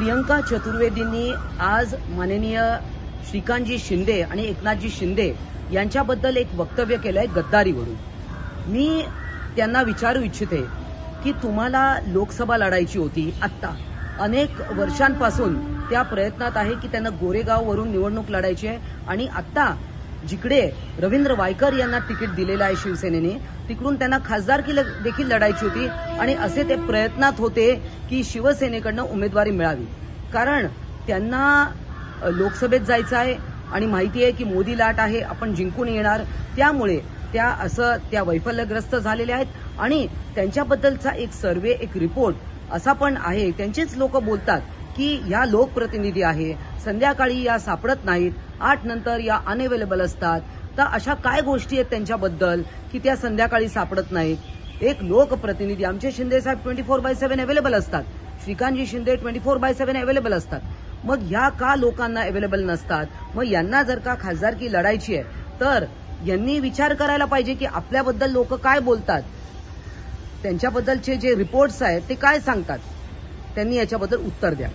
प्रियंका चतुर्वेदींनी आज माननीय श्रीकांतजी शिंदे आणि एकनाथजी शिंदे यांच्याबद्दल एक वक्तव्य केलंय गद्दारीवरून। मी त्यांना विचारू इच्छिते की तुम्हाला लोकसभा लढायची होती, आत्ता अनेक वर्षांपासून त्या प्रयत्नात आहे की त्यांना गोरेगाववरून निवडणूक लढायची आहे आणि आत्ता जिकडे रवींद्र वायकर यांना तिकीट दिलेलं आहे शिवसेनेने, तिकडून त्यांना खासदारकी देखील लढायची होती आणि असे ते प्रयत्नात होते की शिवसेनेकडनं उमेदवारी मिळावी, कारण त्यांना लोकसभेत जायचं आहे आणि माहिती आहे की मोदी लाट आहे, आपण जिंकून येणार, त्यामुळे त्या वैफल्यग्रस्त झालेल्या आहेत आणि त्यांच्याबद्दलचा एक सर्वे, एक रिपोर्ट असा पण आहे, त्यांचेच लोक बोलतात की या लोकप्रतिनिधी आहे, संध्याकाळी या सापडत नाहीत, 8 नंतर या अनअवेलेबल असतात। तर अशा काय गोष्टी आहेत त्यांच्याबद्दल की त्या संध्याकाळी सापडत नाहीत? एक लोकप्रतिनिधी, आमचे शिंदे साहेब 24/7 अवेलेबल असतात, श्रीकांतजी शिंदे 24/7 अवेलेबल असतात, मग ह्या का लोकांना अवेलेबल नसतात? मग यांना जर का खासदारकी लढायची आहे तर यांनी विचार करायला पाहिजे की आपल्याबद्दल लोक काय बोलतात, त्यांच्याबद्दलचे जे रिपोर्ट्स आहेत ते काय सांगतात, त्यांनी याच्याबद्दल उत्तर द्या।